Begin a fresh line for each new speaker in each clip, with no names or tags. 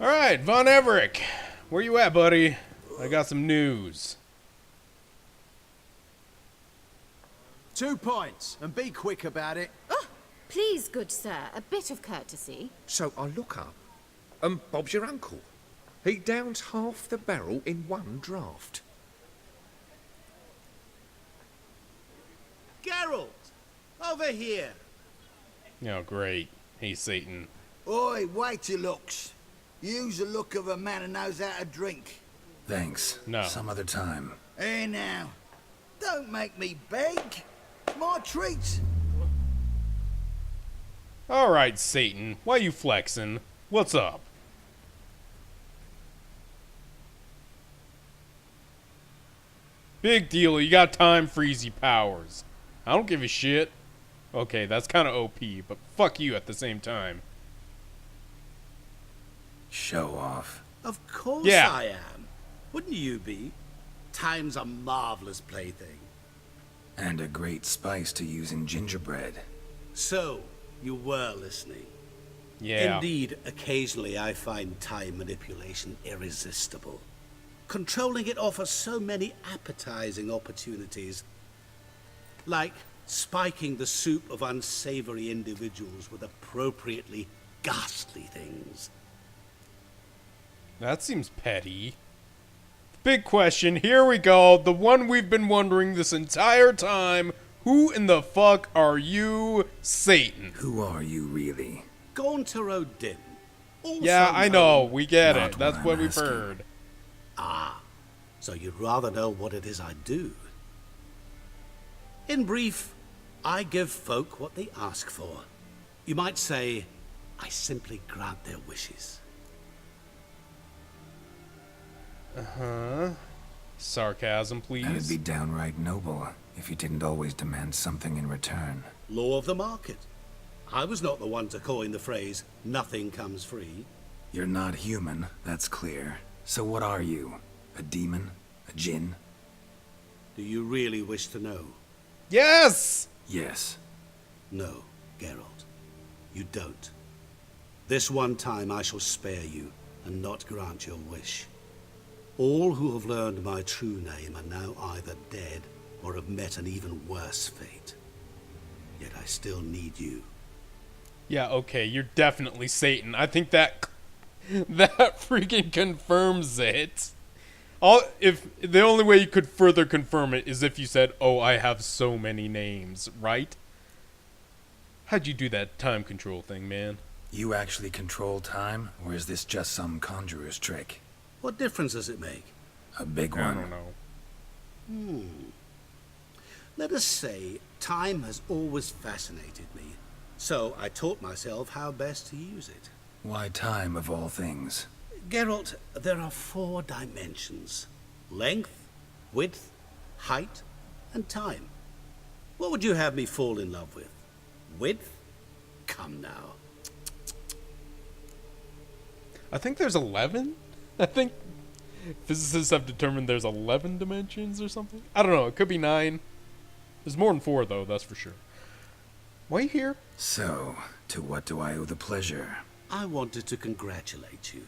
Alright, Von Everett. Where you at, buddy? I got some news.
2 points, and be quick about it.
Oh, please, good sir, a bit of courtesy.
So I look up, and Bob's your uncle. He downs half the barrel in one draft.
Geralt, over here.
Oh, great. Hey, Satan.
Oi, wait your looks. Use the look of a man who knows how to drink.
Thanks.
No.
Some other time.
Hey now, don't make me beg. It's my treat.
Alright, Satan. Why you flexing? What's up? Big deal. You got time freezy powers. I don't give a shit. Okay, that's kind of OP, but fuck you at the same time.
Show off.
Of course
Yeah.
I am. Wouldn't you be? Time's a marvelous plaything.
And a great spice to use in gingerbread.
So, you were listening.
Yeah.
Indeed, occasionally I find time manipulation irresistible. Controlling it offers so many appetizing opportunities. Like spiking the soup of unsavory individuals with appropriately ghastly things.
That seems petty. Big question. Here we go. The one we've been wondering this entire time. Who in the fuck are you, Satan?
Who are you, really?
Gaunter O'Din. Also
Yeah, I know.
known-
We get
Not
it. That's
what
what
I'm
we've
asking.
heard.
So you'd rather know what it is I do. In brief, I give folk what they ask for. You might say, I simply grant their wishes.
Sarcasm,
That'd
please.
be downright noble if you didn't always demand something in return.
Law of the market. I was not the one to coin the phrase, nothing comes free.
You're not human, that's clear. So what are you? A demon? A djinn?
Do you really wish to know?
Yes!
Yes.
No, Geralt. You don't. This one time I shall spare you and not grant your wish. All who have learned my true name are now either dead or have met an even worse fate. Yet I still need you.
Yeah, okay, you're definitely Satan. I think that that freaking confirms it. If the only way you could further confirm it is if you said, "Oh, I have so many names," right? How'd you do that time control thing, man?
You actually control time, or is this just some conjurer's trick?
What difference does it make?
A big
I
one.
don't know.
Let us say time has always fascinated me, so I taught myself how best to use it.
Why time, of all things?
Geralt, there are 4 dimensions. Length, width, height, and time. What would you have me fall in love with? Width? Come now.
I think there's 11? I think physicists have determined there's 11 dimensions or something. I don't know. It could be 9. There's more than 4, though, that's for sure. Why are you here?
So, to what do I owe the pleasure?
I wanted to congratulate you.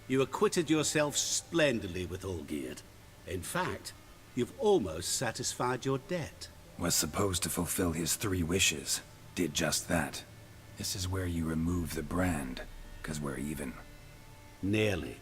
You acquitted yourself splendidly with Olgierd. In fact, you've almost satisfied your debt.
Was supposed to fulfill his 3 wishes. Did just that. This is where you remove the brand, 'cause we're even.
Nearly.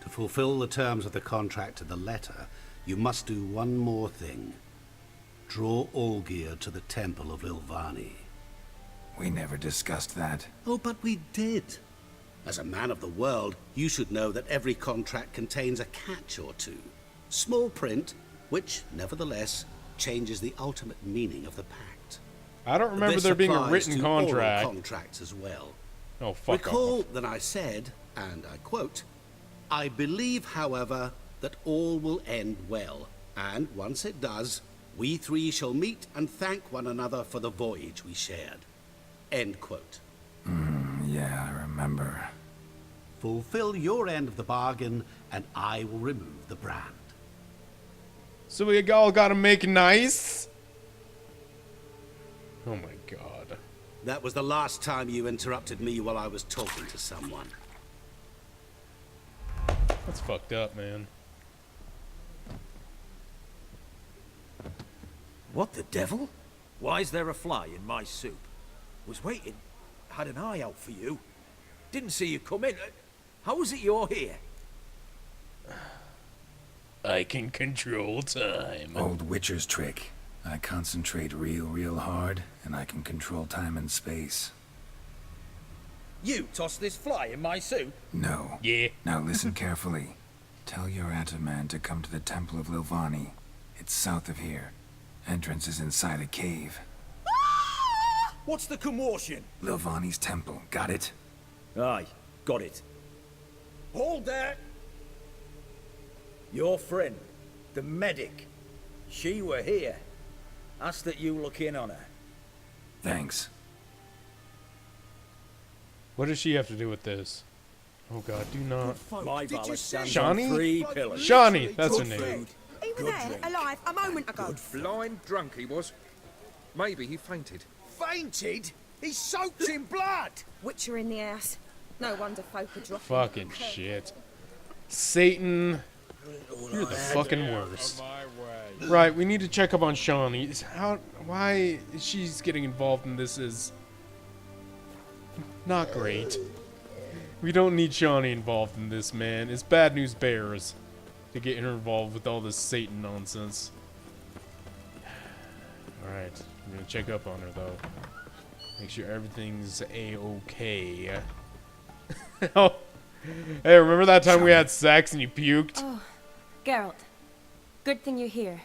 To fulfill the terms of the contract to the letter, you must do one more thing. Draw Olgierd to the Temple of Lilvani.
We never discussed that.
Oh, but we did. As a man of the world, you should know that every contract contains a catch or two. Small print, which, nevertheless, changes the ultimate meaning of the pact.
I don't remember
This
there being a
applies
written
to oral
contract.
contracts as well.
Oh, fuck
Recall
off.
that I said, and I quote, I believe, however, that all will end well, and once it does, we 3 shall meet and thank one another for the voyage we shared. End quote.
Yeah, I remember.
Fulfill your end of the bargain, and I will remove the brand.
So we all gotta make nice? Oh my god.
That was the last time you interrupted me while I was talking to someone.
That's fucked up, man.
What the devil? Why is there a fly in my soup? Was waiting. Had an eye out for you. Didn't see you come in. How is it you're here?
I can control time.
Old Witcher's trick. I concentrate real hard, and I can control time and space.
You tossed this fly in my soup?
No.
Yeah.
Now listen carefully. Tell your Ataman to come to the Temple of Lilvani. It's south of here. Entrance is inside a cave.
What's the commotion?
Lilvani's temple, got it?
Aye, got it. Hold there! Your friend, the medic, she were here. Ask that you look in on her.
Thanks.
What does she have to do with this? Oh god, do not.
My valet stands
Shawnee?
on 3 pillars.
Shawnee, that's her
Good
name.
food,
He was
good
there,
drink.
alive, a moment ago.
Blind drunk he was. Maybe he fainted.
Fainted? He's soaked in blood!
Witcher in the house. No wonder folk are dropping.
Fucking shit. Satan, you're the fucking worst. Right, we need to check up on Shawnee. Why she's getting involved in this is not great. We don't need Shawnee involved in this, man. It's bad news bears to get her involved with all this Satan nonsense. Alright, I'm gonna check up on her though. Make sure everything's a-okay. Oh, hey, remember that time we had sex and you puked?
Oh, Geralt. Good thing you're here.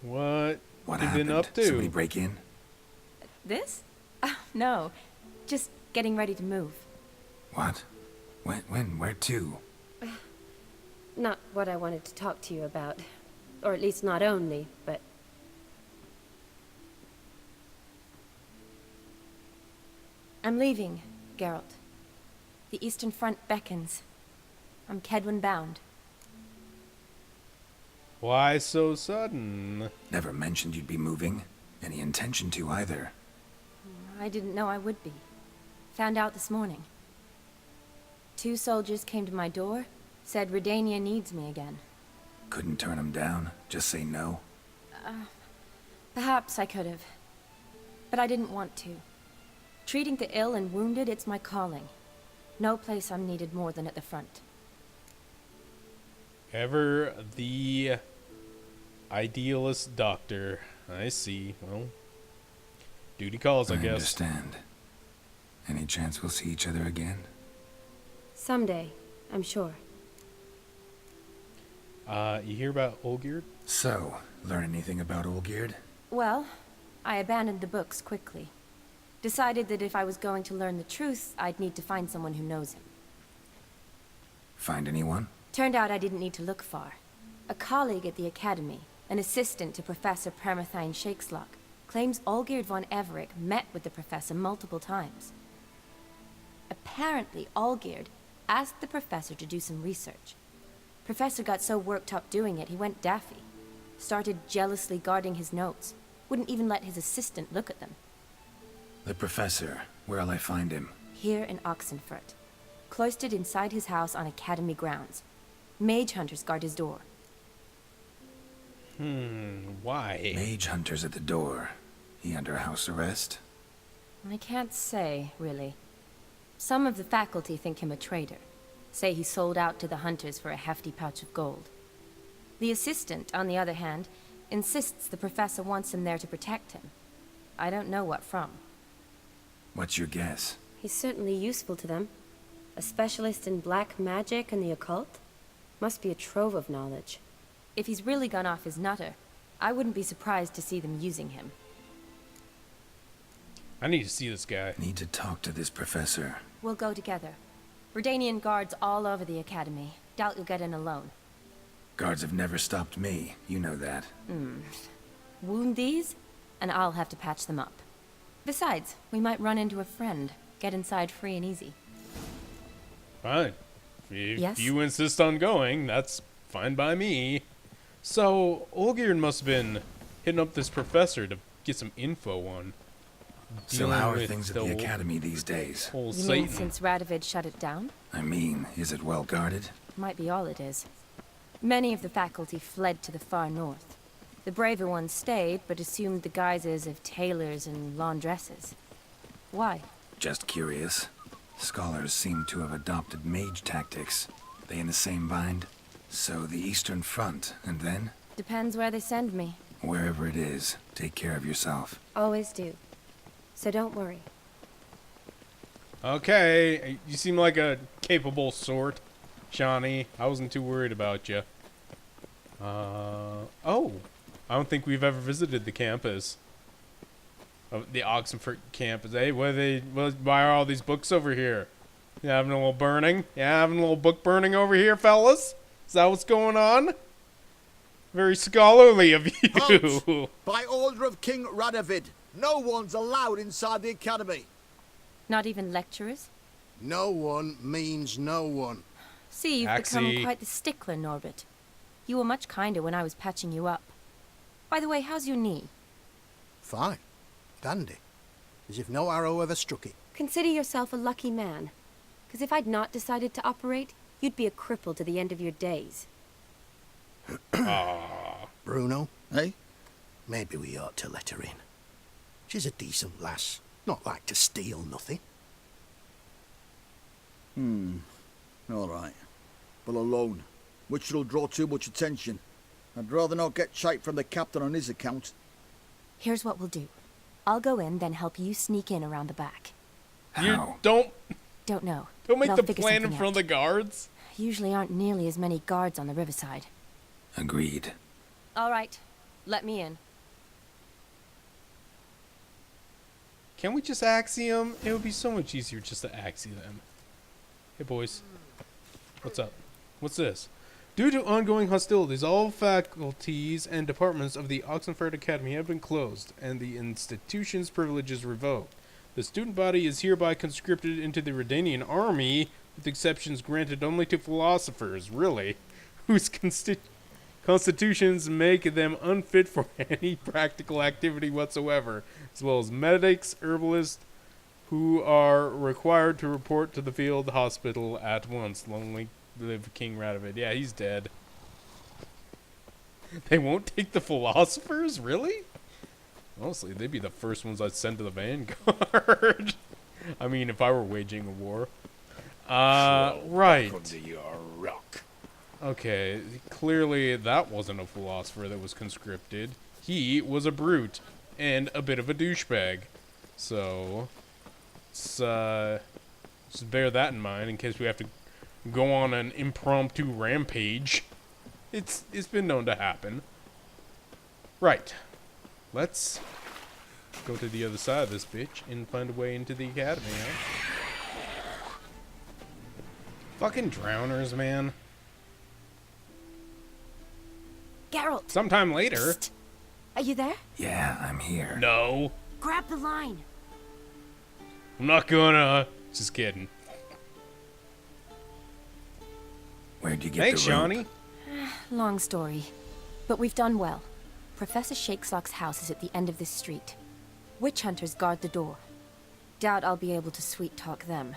What
What have you
happened?
been up to?
Somebody break in?
This? No. Just getting ready to move.
What? When? Where to?
Not what I wanted to talk to you about. Or at least not only, but...
I'm leaving, Geralt. The Eastern Front beckons. I'm Kedwin bound.
Why so sudden?
Never mentioned you'd be moving. Any intention to either.
I didn't know I would be. Found out this morning. 2 soldiers came to my door, said Redania needs me again.
Couldn't turn him down? Just say no?
Perhaps I could have. But I didn't want to. Treating the ill and wounded, it's my calling. No place I'm needed more than at the front.
Ever the idealist doctor. I see. Well, duty calls, I guess.
Understand. Any chance we'll see each other again?
Someday, I'm sure.
You hear about Olgierd?
So, learn anything about Olgierd?
Well, I abandoned the books quickly. Decided that if I was going to learn the truth, I'd need to find someone who knows him.
Find anyone?
Turned out I didn't need to look far. A colleague at the Academy, an assistant to Professor Permathine Shakeslock, claims Olgierd von Everick met with the professor multiple times. Apparently, Olgierd asked the professor to do some research. Professor got so worked up doing it, he went daffy. Started jealously guarding his notes. Wouldn't even let his assistant look at them.
The professor. Where'll I find him?
Here in Oxenfurt. Cloistered inside his house on Academy grounds. Mage hunters guard his door.
Why?
Mage hunters at the door. He under house arrest?
I can't say, really. Some of the faculty think him a traitor. Say he sold out to the hunters for a hefty pouch of gold. The assistant, on the other hand, insists the professor wants him there to protect him. I don't know what from.
What's your guess?
He's certainly useful to them. A specialist in black magic and the occult? Must be a trove of knowledge.
If he's really gone off his nutter, I wouldn't be surprised to see them using him.
I need to see this guy.
Need to talk to this professor.
We'll go together. Redanian guards all over the Academy. Doubt you'll get in alone.
Guards have never stopped me. You know that.
Wound these, and I'll have to patch them up. Besides, we might run into a friend. Get inside free and easy.
Fine. If
Yes?
you insist on going, that's fine by me. So, Olgierd must have been hitting up this professor to get some info on
So how are
with
things at the academy these days?
Old
You
Satan.
mean since Radovid shut it down?
I mean, is it well guarded?
Might be all it is. Many of the faculty fled to the far north. The braver ones stayed, but assumed the guises of tailors and laundresses. Why?
Just curious. Scholars seem to have adopted mage tactics. They in the same bind? So the Eastern Front, and then?
Depends where they send me.
Wherever it is, take care of yourself.
Always do. So don't worry.
Okay, you seem like a capable sort, Shawnee. I wasn't too worried about you. Oh, I don't think we've ever visited the campus. The Oxenford campus. Hey, why are all these books over here? You having a little burning? Yeah, having a little book burning over here, fellas? Is that what's going on? Very scholarly of you.
Halt! By order of King Radovid, no one's allowed inside the academy.
Not even lecturers?
No one means no one.
See, you've
Axie.
become quite the stickler, Norbert. You were much kinder when I was patching you up. By the way, how's your knee?
Fine. Dandy. As if no arrow ever struck it.
Consider yourself a lucky man. Because if I'd not decided to operate, you'd be a cripple to the end of your days.
Bruno, eh? Maybe we ought to let her in. She's a decent lass. Not like to steal nothing.
All right. But alone, which will draw too much attention. I'd rather not get shite from the captain on his account.
Here's what we'll do. I'll go in, then help you sneak in around the back.
You don't
Don't know.
make
but I'll
the
figure
plan in
something
front of the guards.
Usually aren't nearly as many guards on the riverside.
Agreed.
All right. Let me in.
Can't we just axie them? It would be so much easier just to axie them. Hey, boys. What's up? What's this? Due to ongoing hostilities, all faculties and departments of the Oxenford Academy have been closed, and the institution's privileges revoked. The student body is hereby conscripted into the Redanian army, with exceptions granted only to philosophers, really, whose constitutions make them unfit for any practical activity whatsoever, as well as medics, herbalists, who are required to report to the field hospital at once. Lonely live King Radovid. Yeah, he's dead. They won't take the philosophers? Really? Honestly, they'd be the first ones I'd send to the vanguard. I mean, if I were waging a war. Right. Okay, clearly that wasn't a philosopher that was conscripted. He was a brute and a bit of a douchebag. So, let's just bear that in mind in case we have to go on an impromptu rampage. It's been known to happen. Right. Let's go to the other side of this bitch and find a way into the academy, huh? Fucking drowners, man.
Geralt!
Sometime later.
Psst. Are you there?
Yeah, I'm here.
No.
Grab the line.
I'm not gonna. Just kidding.
Where'd you get
Thanks,
the rope?
Shawnee.
Long story. But we've done well. Professor Shakesock's house is at the end of this street. Witch hunters guard the door. Doubt I'll be able to sweet-talk them.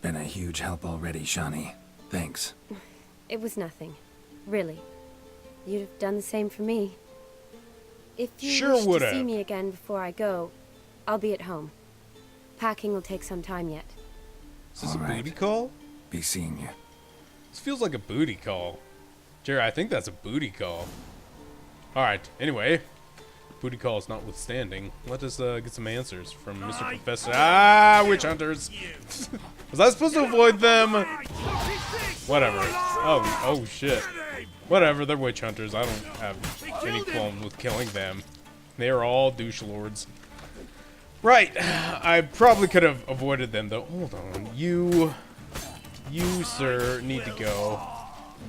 Been a huge help already, Shawnee. Thanks.
It was nothing. Really. You'd have done the same for me. If you
Sure
wish
would
to see
have.
me again before I go, I'll be at home. Packing will take some time yet.
Is this
All
a
right.
booty call?
Be seeing you.
This feels like a booty call. Jerry, I think that's a booty call. Alright, anyway. Booty calls notwithstanding. Let us get some answers from Mr. Professor. Ah, witch hunters! Was I supposed to avoid them? Whatever. Oh shit. Whatever, they're witch hunters. I don't have any qualms with killing them. They are all douche lords. Right. I probably could have avoided them, though. Hold on. You, sir, need to go.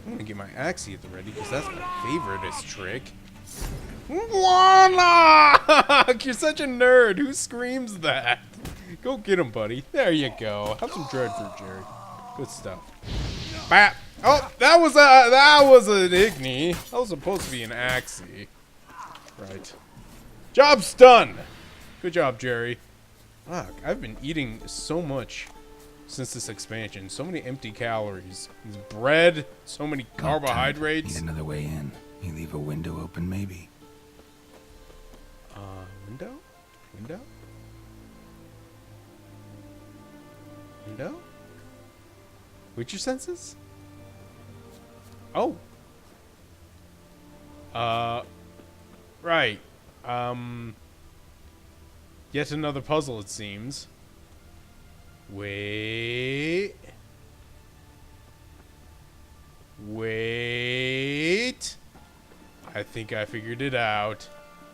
I'm gonna get my axie at the ready, because that's my favoriteest trick. Warlock! You're such a nerd. Who screams that? Go get him, buddy. There you go. Have some dreadfruit, Jerry. Good stuff. Bap. Oh, that was an igni. That was supposed to be an axie. Right. Job's done. Good job, Jerry. Fuck, I've been eating so much since this expansion. So many empty calories. There's bread, so many carbohydrates.
Need another way in. You leave a window open, maybe?
Window? Window? Window? What's your senses? Oh. Right. Yet another puzzle, it seems. Wait. Wait. I think I figured it out.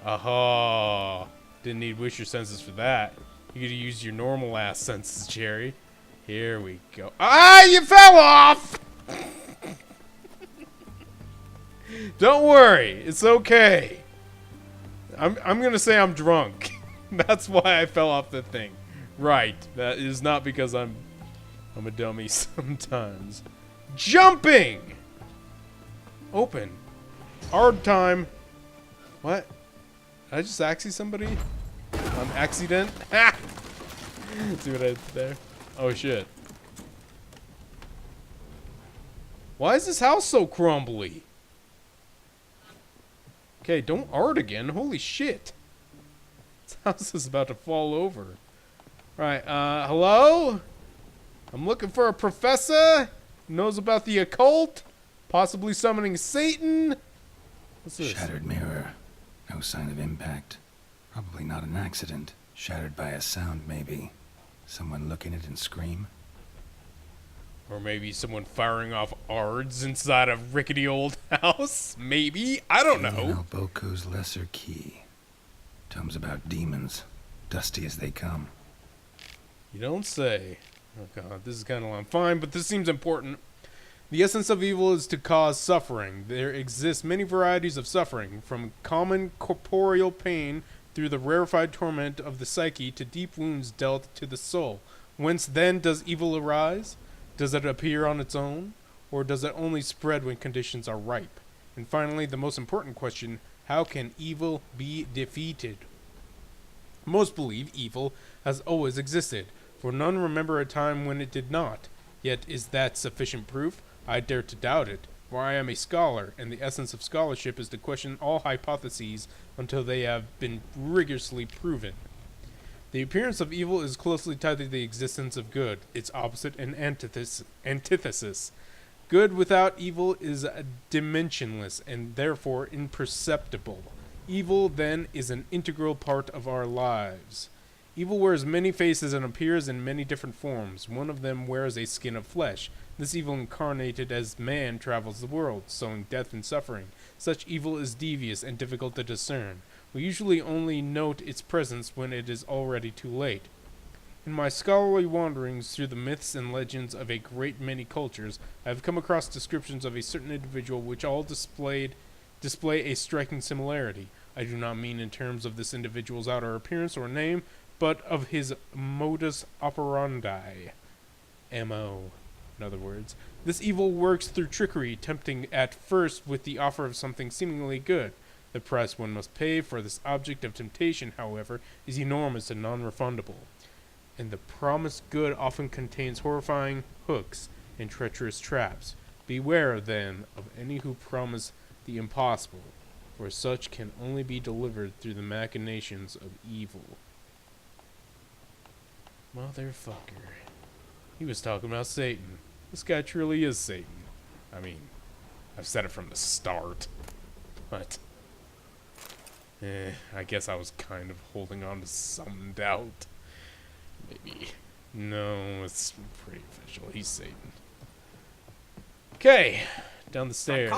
Aha. Didn't need wish your senses for that. You could use your normal ass senses, Jerry. Here we go. Ah, you fell off! Don't worry, it's okay. I'm gonna say I'm drunk. That's why I fell off the thing. Right, that is not because I'm a dummy sometimes. Jumping! Open. Hard time. What? Did I just axie somebody? On accident? Ha! See what I did there? Oh shit. Why is this house so crumbly? Okay, don't art again. Holy shit. This house is about to fall over. Right, hello? I'm looking for a professor who knows about the occult, possibly summoning Satan. What's this?
Shattered mirror. No sign of impact. Probably not an accident. Shattered by a sound, maybe. Someone look in it and scream.
Or maybe someone firing off ARDs inside a rickety old house? Maybe? I don't know.
Boko's lesser key. Tomes about demons. Dusty as they come.
You don't say. Oh god, this is kind of long. Fine, but this seems important. The essence of evil is to cause suffering. There exist many varieties of suffering, from common corporeal pain through the rarefied torment of the psyche to deep wounds dealt to the soul. Whence then does evil arise? Does it appear on its own? Or does it only spread when conditions are ripe? And finally, the most important question, how can evil be defeated? Most believe evil has always existed, for none remember a time when it did not. Yet is that sufficient proof? I dare to doubt it, for I am a scholar, and the essence of scholarship is to question all hypotheses until they have been rigorously proven. The appearance of evil is closely tied to the existence of good, its opposite and antithesis. Good without evil is dimensionless and therefore imperceptible. Evil, then, is an integral part of our lives. Evil wears many faces and appears in many different forms. One of them wears a skin of flesh. This evil incarnated as man travels the world, sowing death and suffering. Such evil is devious and difficult to discern. We usually only note its presence when it is already too late. In my scholarly wanderings through the myths and legends of a great many cultures, I have come across descriptions of a certain individual which all display a striking similarity. I do not mean in terms of this individual's outer appearance or name, but of his modus operandi. M.O. In other words, this evil works through trickery, tempting at first with the offer of something seemingly good. The price one must pay for this object of temptation, however, is enormous and non-refundable. And the promised good often contains horrifying hooks and treacherous traps. Beware, then, of any who promise the impossible, for such can only be delivered through the machinations of evil. Motherfucker. He was talking about Satan. This guy truly is Satan. I mean, I've said it from the start. But, I guess I was kind of holding on to some doubt. Maybe. No, it's pretty official. He's Satan. Okay, down the stairs.